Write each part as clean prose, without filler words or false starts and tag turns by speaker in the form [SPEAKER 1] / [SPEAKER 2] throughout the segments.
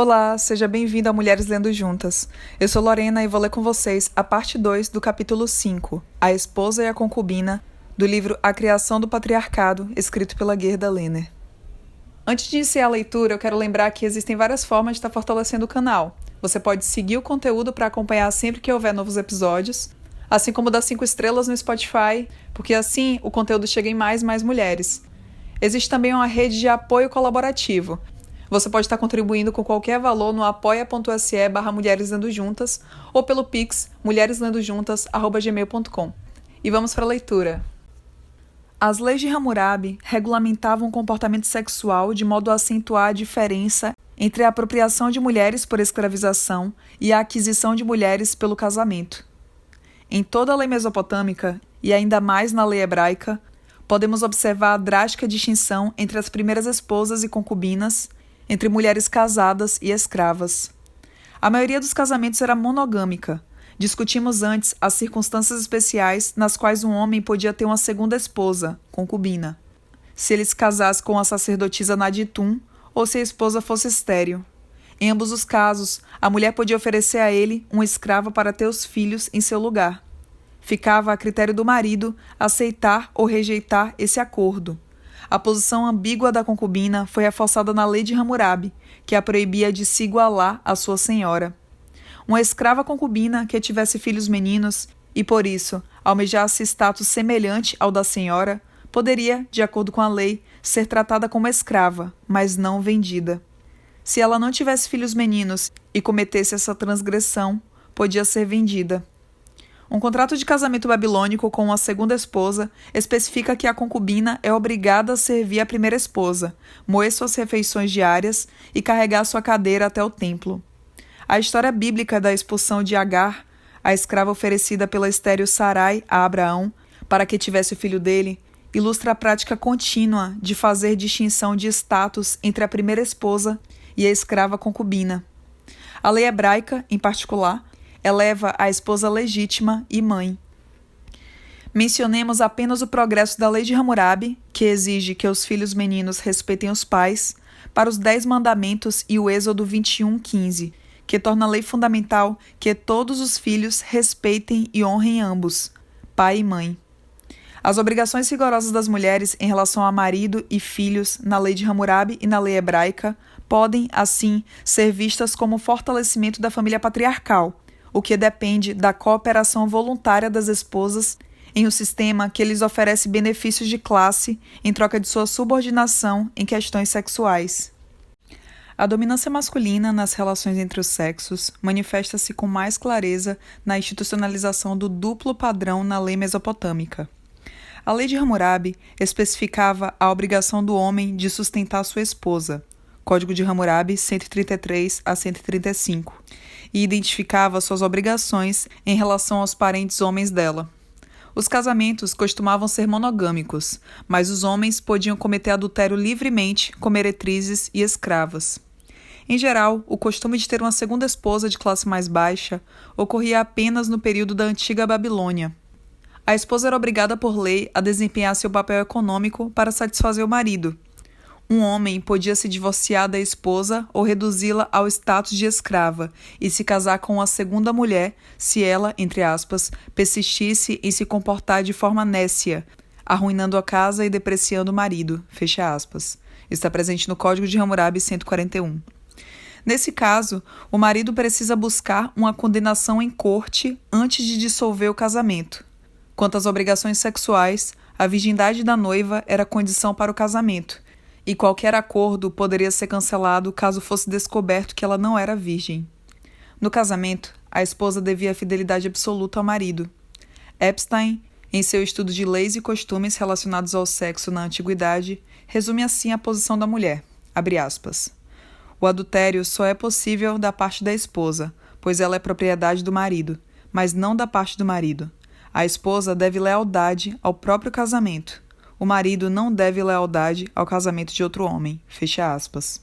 [SPEAKER 1] Olá, seja bem-vindo a Mulheres Lendo Juntas. Eu sou Lorena e vou ler com vocês a parte 2 do capítulo 5, A Esposa e a Concubina, do livro A Criação do Patriarcado, escrito pela Gerda Lerner. Antes de iniciar a leitura, eu quero lembrar que existem várias formas de estar fortalecendo o canal. Você pode seguir o conteúdo para acompanhar sempre que houver novos episódios, assim como dar 5 estrelas no Spotify, porque assim o conteúdo chega em mais e mais mulheres. Existe também uma rede de apoio colaborativo. Você pode estar contribuindo com qualquer valor no apoia.se/Mulheres Lendo Juntas ou pelo Pix mulhereslendojuntas@gmail.com. E vamos para a leitura. As leis de Hammurabi regulamentavam o comportamento sexual de modo a acentuar a diferença entre a apropriação de mulheres por escravização e a aquisição de mulheres pelo casamento. Em toda a lei mesopotâmica, e ainda mais na lei hebraica, podemos observar a drástica distinção entre as primeiras esposas e concubinas, entre mulheres casadas e escravas. A maioria dos casamentos era monogâmica. Discutimos antes as circunstâncias especiais nas quais um homem podia ter uma segunda esposa, concubina, se ele se casasse com a sacerdotisa Naditum ou se a esposa fosse estéril. Em ambos os casos, a mulher podia oferecer a ele uma escrava para ter os filhos em seu lugar. Ficava a critério do marido aceitar ou rejeitar esse acordo. A posição ambígua da concubina foi reforçada na lei de Hammurabi, que a proibia de se igualar à sua senhora. Uma escrava concubina que tivesse filhos meninos e, por isso, almejasse status semelhante ao da senhora, poderia, de acordo com a lei, ser tratada como escrava, mas não vendida. Se ela não tivesse filhos meninos e cometesse essa transgressão, podia ser vendida. Um contrato de casamento babilônico com uma segunda esposa especifica que a concubina é obrigada a servir a primeira esposa, moer suas refeições diárias e carregar sua cadeira até o templo. A história bíblica da expulsão de Agar, a escrava oferecida pela estéril Sarai a Abraão para que tivesse o filho dele, ilustra a prática contínua de fazer distinção de status entre a primeira esposa e a escrava concubina. A lei hebraica, em particular, eleva a esposa legítima e mãe. Mencionemos apenas o progresso da lei de Hammurabi, que exige que os filhos meninos respeitem os pais, para os 10 mandamentos e o Êxodo 21:15, que torna a lei fundamental que todos os filhos respeitem e honrem ambos, pai e mãe. As obrigações rigorosas das mulheres em relação a marido e filhos na lei de Hammurabi e na lei hebraica podem, assim, ser vistas como fortalecimento da família patriarcal, o que depende da cooperação voluntária das esposas em um sistema que lhes oferece benefícios de classe em troca de sua subordinação em questões sexuais. A dominância masculina nas relações entre os sexos manifesta-se com mais clareza na institucionalização do duplo padrão na lei mesopotâmica. A lei de Hammurabi especificava a obrigação do homem de sustentar sua esposa, Código de Hammurabi 133 a 135, e identificava suas obrigações em relação aos parentes homens dela. Os casamentos costumavam ser monogâmicos, mas os homens podiam cometer adultério livremente com meretrizes e escravas. Em geral, o costume de ter uma segunda esposa de classe mais baixa ocorria apenas no período da antiga Babilônia. A esposa era obrigada por lei a desempenhar seu papel econômico para satisfazer o marido. Um homem podia se divorciar da esposa ou reduzi-la ao status de escrava e se casar com uma segunda mulher se ela, entre aspas, persistisse em se comportar de forma nécia, arruinando a casa e depreciando o marido, fecha aspas. Está presente no Código de Hammurabi 141. Nesse caso, o marido precisa buscar uma condenação em corte antes de dissolver o casamento. Quanto às obrigações sexuais, a virgindade da noiva era condição para o casamento, e qualquer acordo poderia ser cancelado caso fosse descoberto que ela não era virgem. No casamento, a esposa devia fidelidade absoluta ao marido. Epstein, em seu estudo de leis e costumes relacionados ao sexo na antiguidade, resume assim a posição da mulher, abre aspas. O adultério só é possível da parte da esposa, pois ela é propriedade do marido, mas não da parte do marido. A esposa deve lealdade ao próprio casamento. O marido não deve lealdade ao casamento de outro homem, fecha aspas.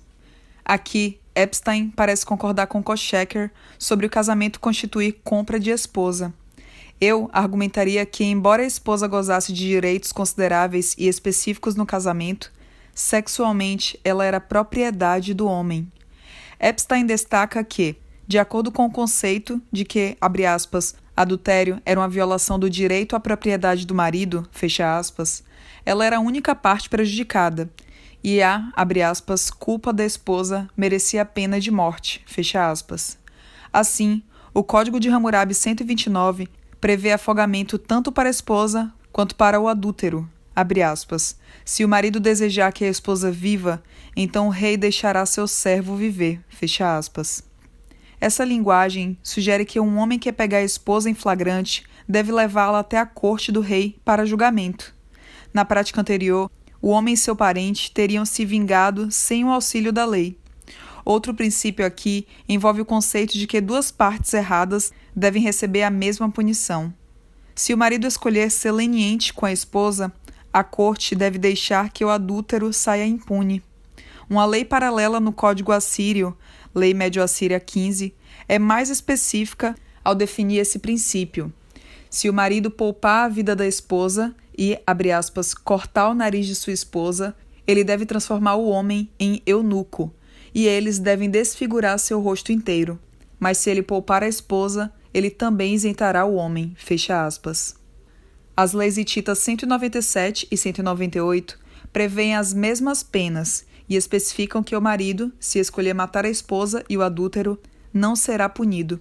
[SPEAKER 1] Aqui, Epstein parece concordar com Koschecker sobre o casamento constituir compra de esposa. Eu argumentaria que, embora a esposa gozasse de direitos consideráveis e específicos no casamento, sexualmente ela era propriedade do homem. Epstein destaca que, de acordo com o conceito de que, abre aspas, adultério era uma violação do direito à propriedade do marido, fecha aspas, ela era a única parte prejudicada, e a, abre aspas, culpa da esposa merecia a pena de morte, fecha aspas. Assim, o Código de Hammurabi 129 prevê afogamento tanto para a esposa quanto para o adúltero, abre aspas. Se o marido desejar que a esposa viva, então o rei deixará seu servo viver, fecha aspas. Essa linguagem sugere que um homem que pegar a esposa em flagrante deve levá-la até a corte do rei para julgamento. Na prática anterior, o homem e seu parente teriam se vingado sem o auxílio da lei. Outro princípio aqui envolve o conceito de que duas partes erradas devem receber a mesma punição. Se o marido escolher ser leniente com a esposa, a corte deve deixar que o adúltero saia impune. Uma lei paralela no Código Assírio, Lei Médio-Assíria 15, é mais específica ao definir esse princípio. Se o marido poupar a vida da esposa e, abre aspas, cortar o nariz de sua esposa, ele deve transformar o homem em eunuco, e eles devem desfigurar seu rosto inteiro. Mas se ele poupar a esposa, ele também isentará o homem, fecha aspas. As leis hititas 197 e 198 prevêem as mesmas penas e especificam que o marido, se escolher matar a esposa e o adúltero, não será punido.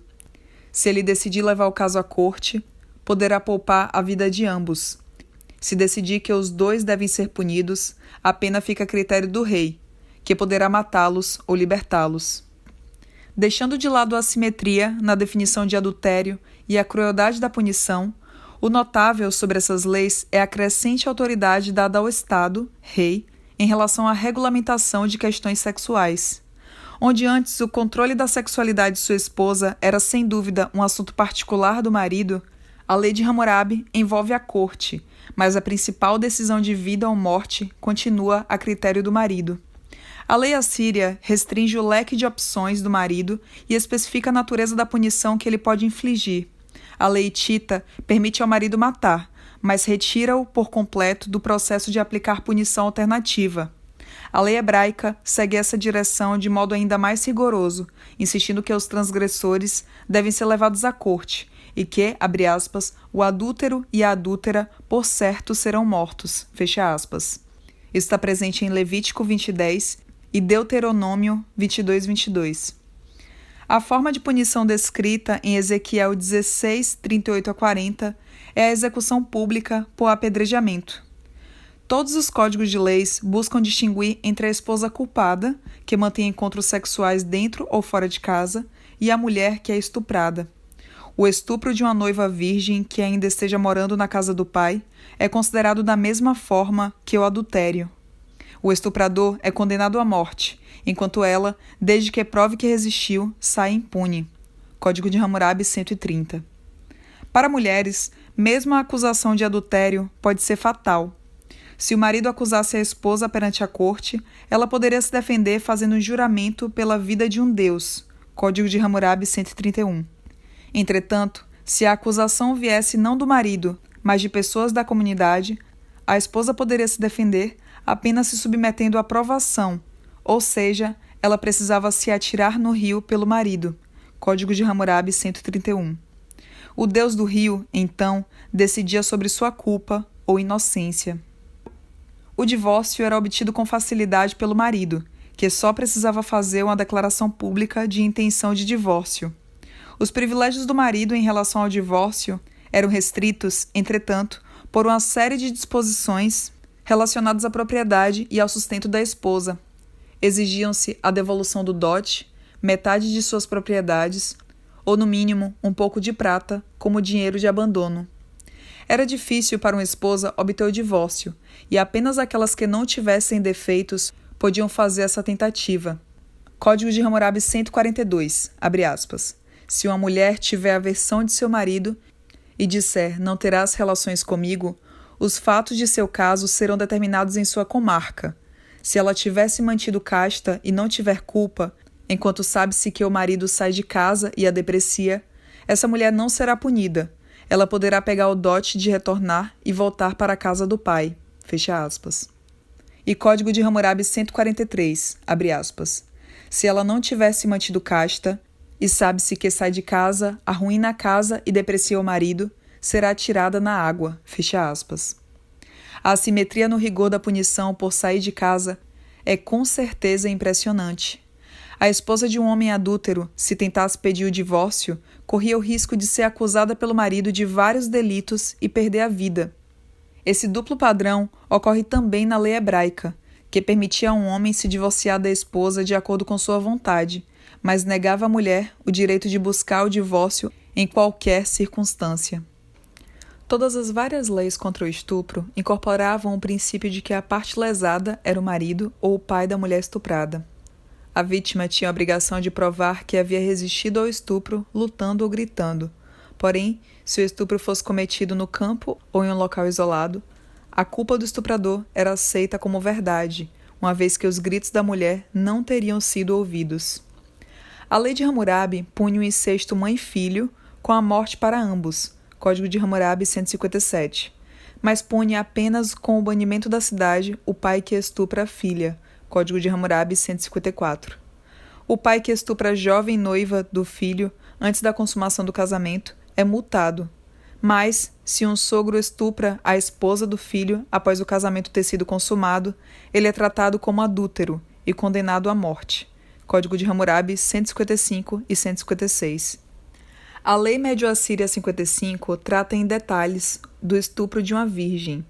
[SPEAKER 1] Se ele decidir levar o caso à corte, poderá poupar a vida de ambos. Se decidir que os dois devem ser punidos, a pena fica a critério do rei, que poderá matá-los ou libertá-los. Deixando de lado a assimetria na definição de adultério e a crueldade da punição, o notável sobre essas leis é a crescente autoridade dada ao Estado, rei, em relação à regulamentação de questões sexuais. Onde antes o controle da sexualidade de sua esposa era sem dúvida um assunto particular do marido, a lei de Hammurabi envolve a corte, mas a principal decisão de vida ou morte continua a critério do marido. A lei assíria restringe o leque de opções do marido e especifica a natureza da punição que ele pode infligir. A lei hitita permite ao marido matar, mas retira-o por completo do processo de aplicar punição alternativa. A lei hebraica segue essa direção de modo ainda mais rigoroso, insistindo que os transgressores devem ser levados à corte e que, abre aspas, o adúltero e a adúltera por certo serão mortos, fecha aspas. Isso está presente em Levítico 20:10 e Deuteronômio 22:22. A forma de punição descrita em Ezequiel 16, 38-40 é a execução pública por apedrejamento. Todos os códigos de leis buscam distinguir entre a esposa culpada, que mantém encontros sexuais dentro ou fora de casa, e a mulher que é estuprada. O estupro de uma noiva virgem que ainda esteja morando na casa do pai é considerado da mesma forma que o adultério. O estuprador é condenado à morte, enquanto ela, desde que prove que resistiu, sai impune. Código de Hammurabi 130. Para mulheres, mesmo a acusação de adultério pode ser fatal. Se o marido acusasse a esposa perante a corte, ela poderia se defender fazendo um juramento pela vida de um deus. Código de Hammurabi 131. Entretanto, se a acusação viesse não do marido, mas de pessoas da comunidade, a esposa poderia se defender apenas se submetendo à provação, ou seja, ela precisava se atirar no rio pelo marido. Código de Hammurabi 131. O deus do rio, então, decidia sobre sua culpa ou inocência. O divórcio era obtido com facilidade pelo marido, que só precisava fazer uma declaração pública de intenção de divórcio. Os privilégios do marido em relação ao divórcio eram restritos, entretanto, por uma série de disposições relacionadas à propriedade e ao sustento da esposa. Exigiam-se a devolução do dote, metade de suas propriedades, ou no mínimo um pouco de prata como dinheiro de abandono. Era difícil para uma esposa obter o divórcio, e apenas aquelas que não tivessem defeitos podiam fazer essa tentativa. Código de Hammurabi 142, abre aspas. Se uma mulher tiver aversão de seu marido e disser não terás relações comigo, os fatos de seu caso serão determinados em sua comarca. Se ela tivesse mantido casta e não tiver culpa, enquanto sabe-se que o marido sai de casa e a deprecia, essa mulher não será punida. Ela poderá pegar o dote de retornar e voltar para a casa do pai. Fecha aspas. E Código de Hammurabi 143, abre aspas. Se ela não tivesse mantido casta, e sabe-se que sai de casa, arruína a casa e deprecia o marido, será atirada na água. Fecha aspas. A assimetria no rigor da punição por sair de casa é com certeza impressionante. A esposa de um homem adúltero, se tentasse pedir o divórcio, corria o risco de ser acusada pelo marido de vários delitos e perder a vida. Esse duplo padrão ocorre também na lei hebraica, que permitia a um homem se divorciar da esposa de acordo com sua vontade, mas negava à mulher o direito de buscar o divórcio em qualquer circunstância. Todas as várias leis contra o estupro incorporavam o princípio de que a parte lesada era o marido ou o pai da mulher estuprada. A vítima tinha a obrigação de provar que havia resistido ao estupro lutando ou gritando. Porém, se o estupro fosse cometido no campo ou em um local isolado, a culpa do estuprador era aceita como verdade, uma vez que os gritos da mulher não teriam sido ouvidos. A lei de Hammurabi punha o incesto mãe-filho com a morte para ambos, Código de Hammurabi 157, mas punha apenas com o banimento da cidade o pai que estupra a filha, Código de Hammurabi 154. O pai que estupra a jovem noiva do filho antes da consumação do casamento é multado, mas, se um sogro estupra a esposa do filho após o casamento ter sido consumado, ele é tratado como adúltero e condenado à morte, Código de Hammurabi 155 e 156. A Lei Médio-Assíria 55 trata em detalhes do estupro de uma virgem.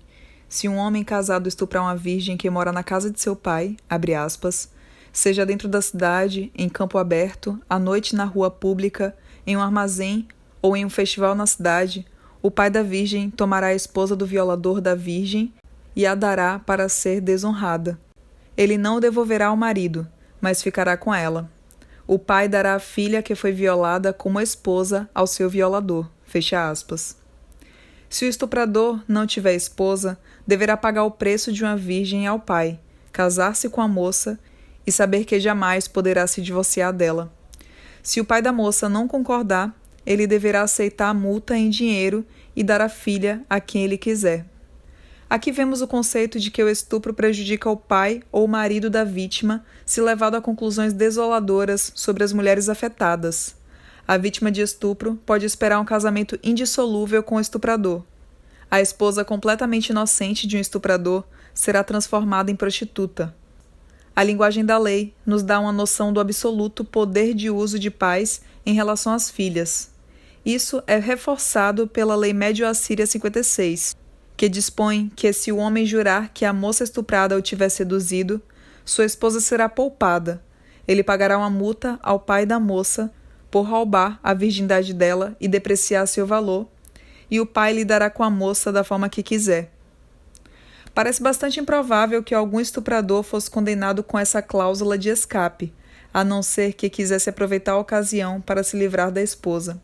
[SPEAKER 1] Se um homem casado estuprar uma virgem que mora na casa de seu pai, abre aspas, seja dentro da cidade, em campo aberto, à noite na rua pública, em um armazém ou em um festival na cidade, o pai da virgem tomará a esposa do violador da virgem e a dará para ser desonrada. Ele não o devolverá ao marido, mas ficará com ela. O pai dará a filha que foi violada como esposa ao seu violador. Fecha aspas. Se o estuprador não tiver esposa, deverá pagar o preço de uma virgem ao pai, casar-se com a moça e saber que jamais poderá se divorciar dela. Se o pai da moça não concordar, ele deverá aceitar a multa em dinheiro e dar a filha a quem ele quiser. Aqui vemos o conceito de que o estupro prejudica o pai ou o marido da vítima se levado a conclusões desoladoras sobre as mulheres afetadas. A vítima de estupro pode esperar um casamento indissolúvel com o estuprador. A esposa completamente inocente de um estuprador será transformada em prostituta. A linguagem da lei nos dá uma noção do absoluto poder de uso de pais em relação às filhas. Isso é reforçado pela Lei Médio-Assíria 56, que dispõe que se o homem jurar que a moça estuprada o tiver seduzido, sua esposa será poupada. Ele pagará uma multa ao pai da moça por roubar a virgindade dela e depreciar seu valor, e o pai lidará com a moça da forma que quiser. Parece bastante improvável que algum estuprador fosse condenado com essa cláusula de escape, a não ser que quisesse aproveitar a ocasião para se livrar da esposa.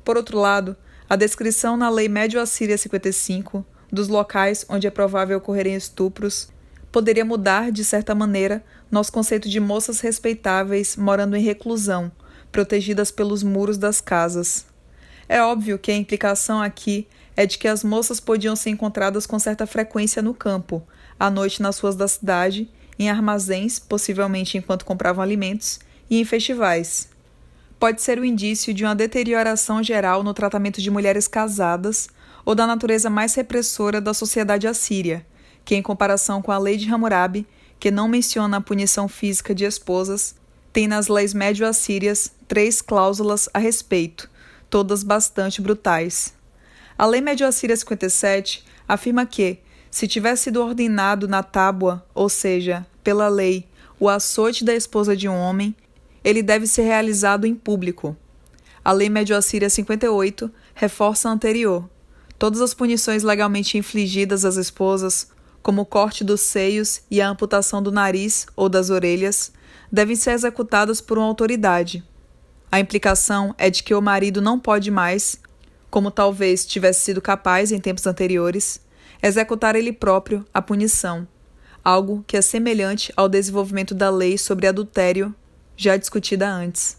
[SPEAKER 1] Por outro lado, a descrição na Lei Médio-Assíria 55 dos locais onde é provável ocorrerem estupros poderia mudar, de certa maneira, nosso conceito de moças respeitáveis morando em reclusão, protegidas pelos muros das casas. É óbvio que a implicação aqui é de que as moças podiam ser encontradas com certa frequência no campo, à noite nas ruas da cidade, em armazéns, possivelmente enquanto compravam alimentos, e em festivais. Pode ser o indício de uma deterioração geral no tratamento de mulheres casadas ou da natureza mais repressora da sociedade assíria, que, em comparação com a lei de Hammurabi, que não menciona a punição física de esposas, tem nas leis médio-assírias 3 cláusulas a respeito, todas bastante brutais. A Lei Médio-Assíria 57 afirma que, se tiver sido ordenado na tábua, ou seja, pela lei, o açoite da esposa de um homem, ele deve ser realizado em público. A Lei Médio-Assíria 58 reforça a anterior. Todas as punições legalmente infligidas às esposas, como o corte dos seios e a amputação do nariz ou das orelhas, devem ser executadas por uma autoridade. A implicação é de que o marido não pode mais, como talvez tivesse sido capaz em tempos anteriores, executar ele próprio a punição, algo que é semelhante ao desenvolvimento da lei sobre adultério, já discutida antes.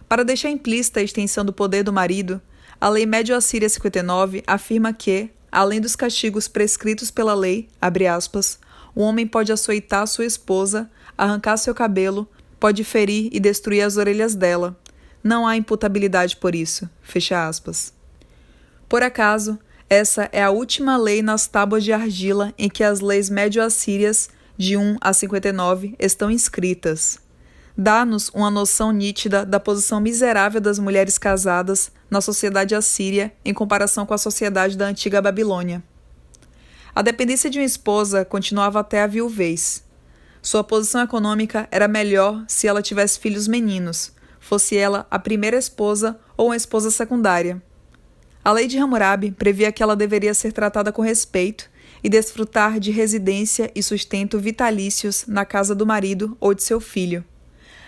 [SPEAKER 1] Para deixar implícita a extensão do poder do marido, a Lei Médio-Assíria 59 afirma que, além dos castigos prescritos pela lei, abre aspas, o homem pode açoitar sua esposa, arrancar seu cabelo, pode ferir e destruir as orelhas dela. Não há imputabilidade por isso. Fecha aspas. Por acaso, essa é a última lei nas tábuas de argila em que as leis médio-assírias, de 1 a 59, estão inscritas. Dá-nos uma noção nítida da posição miserável das mulheres casadas na sociedade assíria em comparação com a sociedade da antiga Babilônia. A dependência de uma esposa continuava até a viuvez. Sua posição econômica era melhor se ela tivesse filhos meninos, fosse ela a primeira esposa ou uma esposa secundária. A lei de Hammurabi previa que ela deveria ser tratada com respeito e desfrutar de residência e sustento vitalícios na casa do marido ou de seu filho.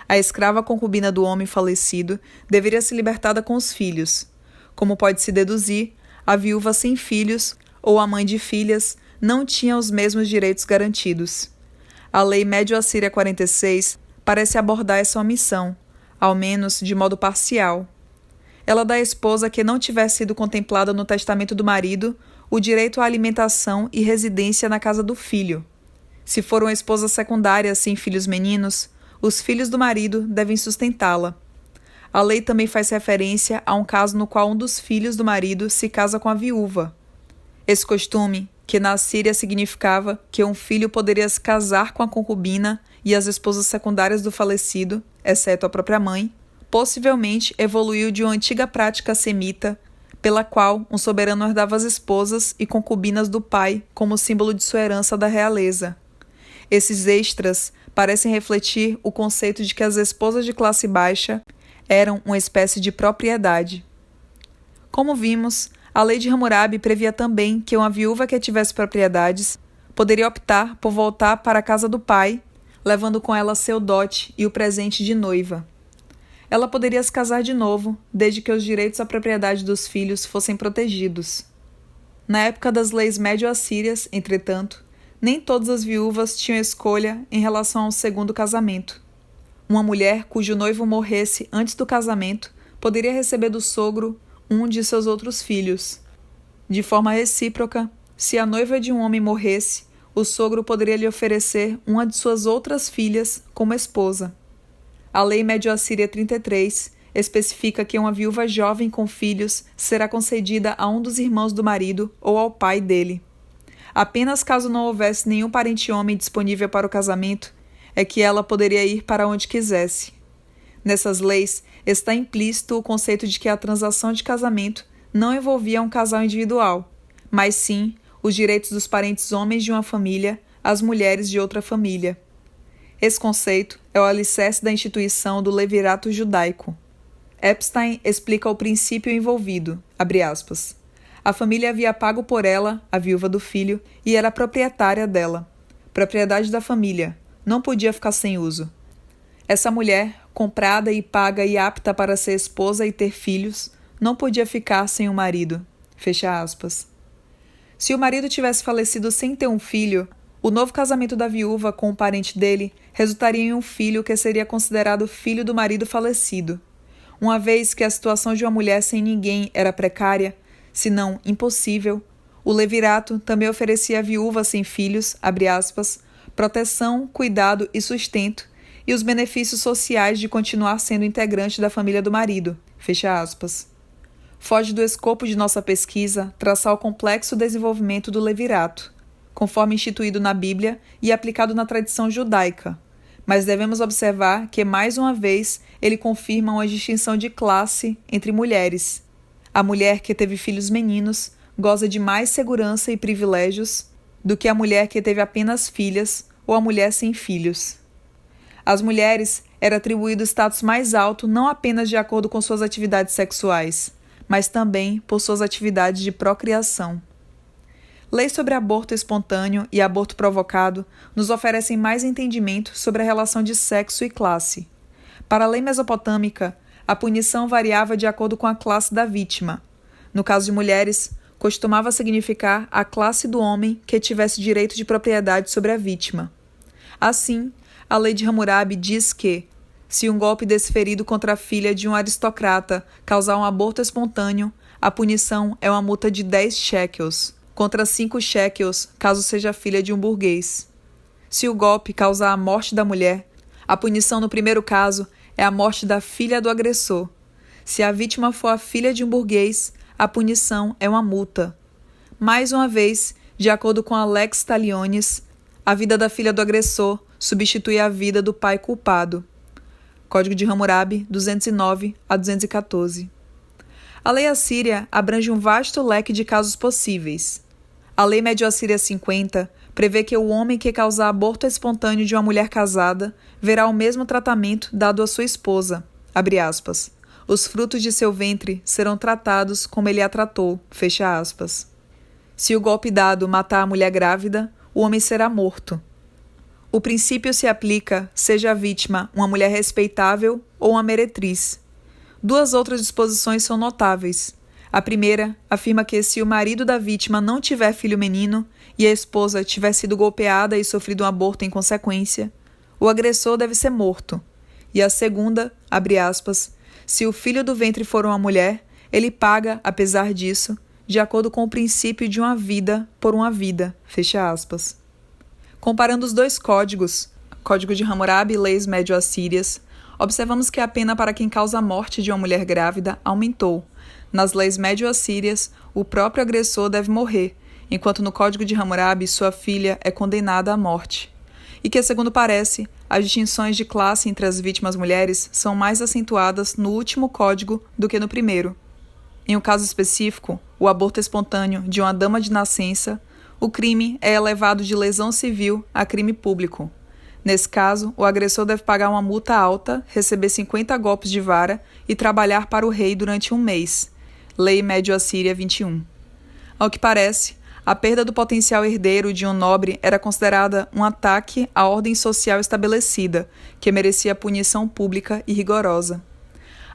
[SPEAKER 1] A escrava concubina do homem falecido deveria ser libertada com os filhos. Como pode-se deduzir, a viúva sem filhos ou a mãe de filhas não tinha os mesmos direitos garantidos. A Lei Médio-Assíria 46 parece abordar essa omissão, ao menos de modo parcial. Ela dá à esposa que não tiver sido contemplada no testamento do marido o direito à alimentação e residência na casa do filho. Se for uma esposa secundária sem filhos meninos, os filhos do marido devem sustentá-la. A lei também faz referência a um caso no qual um dos filhos do marido se casa com a viúva. Esse costume, que na Síria significava que um filho poderia se casar com a concubina e as esposas secundárias do falecido, exceto a própria mãe, possivelmente evoluiu de uma antiga prática semita, pela qual um soberano herdava as esposas e concubinas do pai como símbolo de sua herança da realeza. Esses extras parecem refletir o conceito de que as esposas de classe baixa eram uma espécie de propriedade. Como vimos, a lei de Hammurabi previa também que uma viúva que tivesse propriedades poderia optar por voltar para a casa do pai, levando com ela seu dote e o presente de noiva. Ela poderia se casar de novo, desde que os direitos à propriedade dos filhos fossem protegidos. Na época das leis médio-assírias, entretanto, nem todas as viúvas tinham escolha em relação ao segundo casamento. Uma mulher cujo noivo morresse antes do casamento poderia receber do sogro um de seus outros filhos. De forma recíproca, se a noiva de um homem morresse, o sogro poderia lhe oferecer uma de suas outras filhas como esposa. A Lei Médio-Assíria 33 especifica que uma viúva jovem com filhos será concedida a um dos irmãos do marido ou ao pai dele. Apenas caso não houvesse nenhum parente homem disponível para o casamento, é que ela poderia ir para onde quisesse. Nessas leis está implícito o conceito de que a transação de casamento não envolvia um casal individual, mas sim os direitos dos parentes homens de uma família às mulheres de outra família. Esse conceito é o alicerce da instituição do levirato judaico. Epstein explica o princípio envolvido, abre aspas. A família havia pago por ela, a viúva do filho, e era proprietária dela. Propriedade da família, não podia ficar sem uso. Essa mulher, comprada e paga e apta para ser esposa e ter filhos, não podia ficar sem o marido. Fecha aspas. Se o marido tivesse falecido sem ter um filho, o novo casamento da viúva com o parente dele resultaria em um filho que seria considerado filho do marido falecido. Uma vez que a situação de uma mulher sem ninguém era precária, se não impossível, o levirato também oferecia à viúva sem filhos, abre aspas, proteção, cuidado e sustento, e os benefícios sociais de continuar sendo integrante da família do marido, fecha aspas. Foge do escopo de nossa pesquisa traçar o complexo desenvolvimento do levirato, conforme instituído na Bíblia e aplicado na tradição judaica, mas devemos observar que, mais uma vez, ele confirma uma distinção de classe entre mulheres. A mulher que teve filhos meninos goza de mais segurança e privilégios do que a mulher que teve apenas filhas ou a mulher sem filhos. Às mulheres era atribuído status mais alto não apenas de acordo com suas atividades sexuais, mas também por suas atividades de procriação. Leis sobre aborto espontâneo e aborto provocado nos oferecem mais entendimento sobre a relação de sexo e classe. Para a lei mesopotâmica, a punição variava de acordo com a classe da vítima. No caso de mulheres, costumava significar a classe do homem que tivesse direito de propriedade sobre a vítima. Assim, a lei de Hammurabi diz que, se um golpe desferido contra a filha de um aristocrata causar um aborto espontâneo, a punição é uma multa de 10 shekels, contra 5 shekels caso seja filha de um burguês. Se o golpe causar a morte da mulher, A punição no primeiro caso é a morte da filha do agressor. Se a vítima for a filha de um burguês, a punição é uma multa. Mais uma vez, de acordo com a Lex Talionis, a vida da filha do agressor substitui a vida do pai culpado. Código de Hammurabi, 209 a 214. A lei assíria abrange um vasto leque de casos possíveis. A lei médio-assíria 50 prevê que o homem que causar aborto espontâneo de uma mulher casada verá o mesmo tratamento dado à sua esposa, abre aspas. Os frutos de seu ventre serão tratados como ele a tratou, fecha aspas. Se o golpe dado matar a mulher grávida, o homem será morto. O princípio se aplica, seja a vítima uma mulher respeitável ou uma meretriz. Duas outras disposições são notáveis. A primeira afirma que se o marido da vítima não tiver filho menino e a esposa tiver sido golpeada e sofrido um aborto em consequência, o agressor deve ser morto. E a segunda, abre aspas, se o filho do ventre for uma mulher, ele paga, apesar disso, de acordo com o princípio de uma vida por uma vida, fecha aspas. Comparando os dois códigos, Código de Hammurabi e Leis Médio-Assírias, observamos que a pena para quem causa a morte de uma mulher grávida aumentou. Nas leis médio-assírias, o próprio agressor deve morrer, enquanto no Código de Hammurabi sua filha é condenada à morte. E que, segundo parece, as distinções de classe entre as vítimas mulheres são mais acentuadas no último código do que no primeiro. Em um caso específico, o aborto espontâneo de uma dama de nascença, o crime é elevado de lesão civil a crime público. Nesse caso, o agressor deve pagar uma multa alta, receber 50 golpes de vara e trabalhar para o rei durante um mês. Lei Médio-Assíria 21. Ao que parece, a perda do potencial herdeiro de um nobre era considerada um ataque à ordem social estabelecida, que merecia punição pública e rigorosa.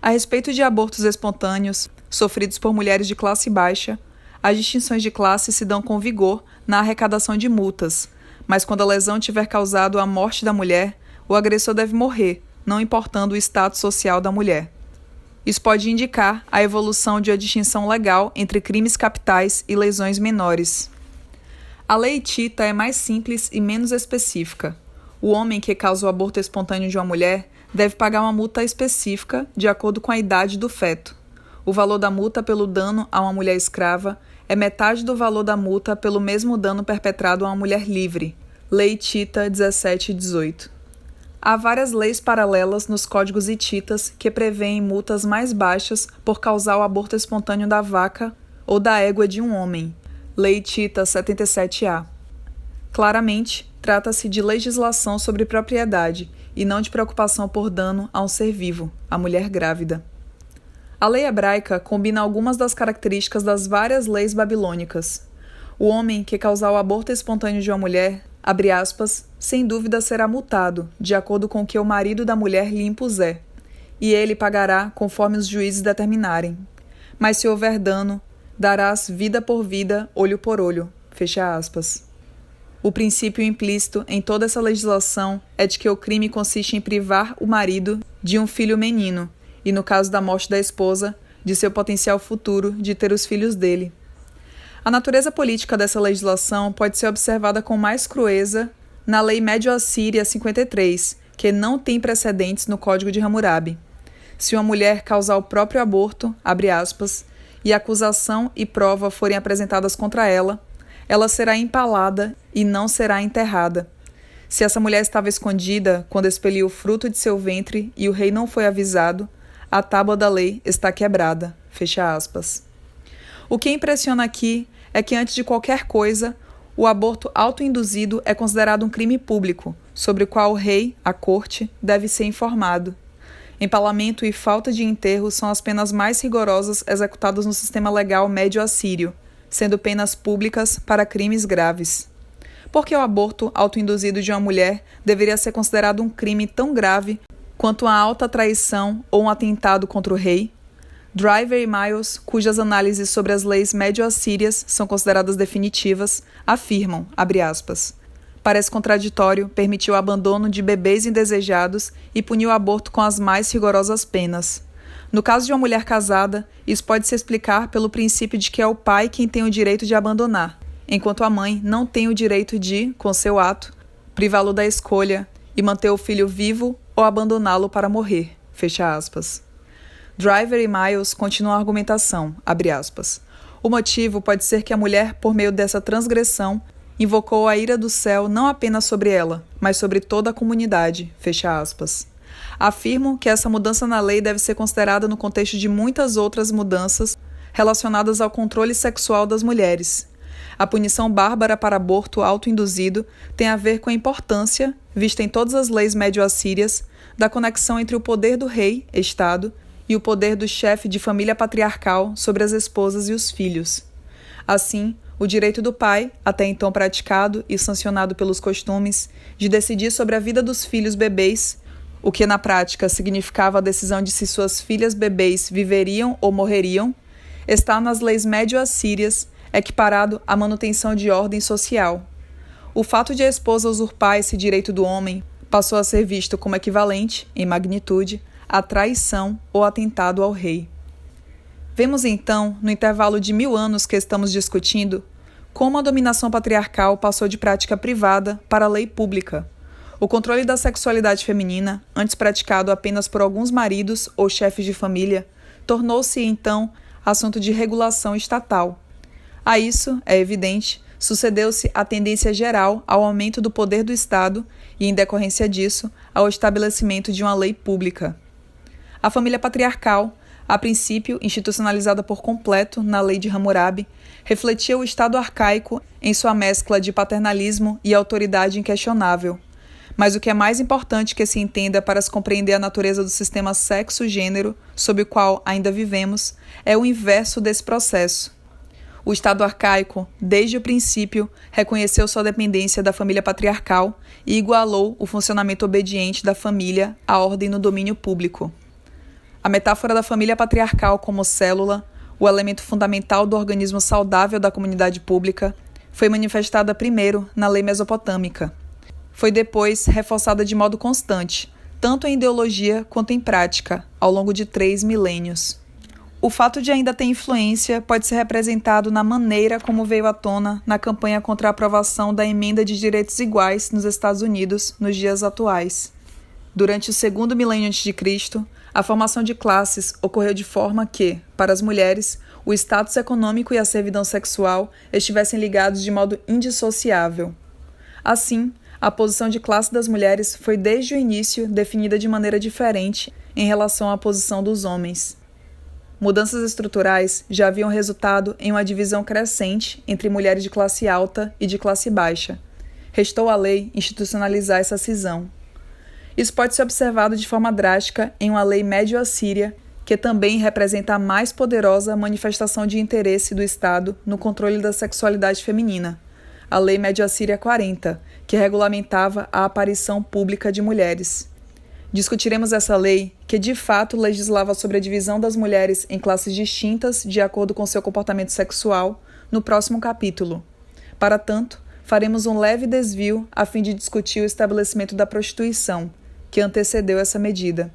[SPEAKER 1] A respeito de abortos espontâneos, sofridos por mulheres de classe baixa, as distinções de classe se dão com vigor na arrecadação de multas, mas quando a lesão tiver causado a morte da mulher, o agressor deve morrer, não importando o status social da mulher. Isso pode indicar a evolução de uma distinção legal entre crimes capitais e lesões menores. A lei hitita é mais simples e menos específica. O homem que causa o aborto espontâneo de uma mulher deve pagar uma multa específica de acordo com a idade do feto. O valor da multa pelo dano a uma mulher escrava é metade do valor da multa pelo mesmo dano perpetrado a uma mulher livre. Lei hitita 17 e 18. Há várias leis paralelas nos códigos hititas que prevêem multas mais baixas por causar o aborto espontâneo da vaca ou da égua de um homem. Lei hitita 77A. Claramente, trata-se de legislação sobre propriedade e não de preocupação por dano a um ser vivo, a mulher grávida. A lei hebraica combina algumas das características das várias leis babilônicas. O homem que causar o aborto espontâneo de uma mulher, abre aspas, sem dúvida será multado, de acordo com o que o marido da mulher lhe impuser, e ele pagará conforme os juízes determinarem. Mas se houver dano, darás vida por vida, olho por olho, fecha aspas. O princípio implícito em toda essa legislação é de que o crime consiste em privar o marido de um filho menino, e no caso da morte da esposa, de seu potencial futuro de ter os filhos dele. A natureza política dessa legislação pode ser observada com mais crueza na Lei Médio-Assíria 53, que não tem precedentes no Código de Hammurabi. Se uma mulher causar o próprio aborto, abre aspas, e acusação e prova forem apresentadas contra ela, ela será empalada e não será enterrada. Se essa mulher estava escondida quando expeliu o fruto de seu ventre e o rei não foi avisado, a tábua da lei está quebrada, fecha aspas. O que impressiona aqui é que, antes de qualquer coisa, o aborto autoinduzido é considerado um crime público, sobre o qual o rei, a corte, deve ser informado. Empalamento e falta de enterro são as penas mais rigorosas executadas no sistema legal médio-assírio, sendo penas públicas para crimes graves. Por que o aborto autoinduzido de uma mulher deveria ser considerado um crime tão grave quanto uma alta traição ou um atentado contra o rei? Driver e Miles, cujas análises sobre as leis médio-assírias são consideradas definitivas, afirmam, abre aspas, parece contraditório permitir o abandono de bebês indesejados e punir o aborto com as mais rigorosas penas. No caso de uma mulher casada, isso pode se explicar pelo princípio de que é o pai quem tem o direito de abandonar, enquanto a mãe não tem o direito de, com seu ato, privá-lo da escolha e manter o filho vivo ou abandoná-lo para morrer. Fecha aspas. Driver e Miles continuam a argumentação, abre aspas. O motivo pode ser que a mulher, por meio dessa transgressão, invocou a ira do céu não apenas sobre ela, mas sobre toda a comunidade, fecha aspas. Afirmo que essa mudança na lei deve ser considerada no contexto de muitas outras mudanças relacionadas ao controle sexual das mulheres. A punição bárbara para aborto autoinduzido tem a ver com a importância, vista em todas as leis médio-assírias, da conexão entre o poder do rei, Estado, e o poder do chefe de família patriarcal sobre as esposas e os filhos. Assim, o direito do pai, até então praticado e sancionado pelos costumes, de decidir sobre a vida dos filhos bebês, o que na prática significava a decisão de se suas filhas bebês viveriam ou morreriam, está nas leis médio-assírias, equiparado à manutenção de ordem social. O fato de a esposa usurpar esse direito do homem passou a ser visto como equivalente, em magnitude, à traição ou atentado ao rei. Vemos então, no intervalo de 1000 anos que estamos discutindo, como a dominação patriarcal passou de prática privada para a lei pública. O controle da sexualidade feminina, antes praticado apenas por alguns maridos ou chefes de família, tornou-se então assunto de regulação estatal. A isso, é evidente, sucedeu-se a tendência geral ao aumento do poder do Estado e, em decorrência disso, ao estabelecimento de uma lei pública. A família patriarcal, a princípio institucionalizada por completo na lei de Hammurabi, refletia o Estado arcaico em sua mescla de paternalismo e autoridade inquestionável. Mas o que é mais importante que se entenda para se compreender a natureza do sistema sexo-gênero sob o qual ainda vivemos é o inverso desse processo. O Estado arcaico, desde o princípio, reconheceu sua dependência da família patriarcal e igualou o funcionamento obediente da família à ordem no domínio público. A metáfora da família patriarcal como célula, o elemento fundamental do organismo saudável da comunidade pública, foi manifestada primeiro na lei mesopotâmica. Foi depois reforçada de modo constante, tanto em ideologia quanto em prática, ao longo de 3 milênios. O fato de ainda ter influência pode ser representado na maneira como veio à tona na campanha contra a aprovação da Emenda de Direitos Iguais nos Estados Unidos nos dias atuais. Durante o 2º milênio a.C., a formação de classes ocorreu de forma que, para as mulheres, o status econômico e a servidão sexual estivessem ligados de modo indissociável. Assim, a posição de classe das mulheres foi desde o início definida de maneira diferente em relação à posição dos homens. Mudanças estruturais já haviam resultado em uma divisão crescente entre mulheres de classe alta e de classe baixa. Restou à lei institucionalizar essa cisão. Isso pode ser observado de forma drástica em uma lei médio-assíria, que também representa a mais poderosa manifestação de interesse do Estado no controle da sexualidade feminina, a Lei Médio-Assíria 40, que regulamentava a aparição pública de mulheres. Discutiremos essa lei, que de fato legislava sobre a divisão das mulheres em classes distintas de acordo com seu comportamento sexual, no próximo capítulo. Para tanto, faremos um leve desvio a fim de discutir o estabelecimento da prostituição, que antecedeu essa medida.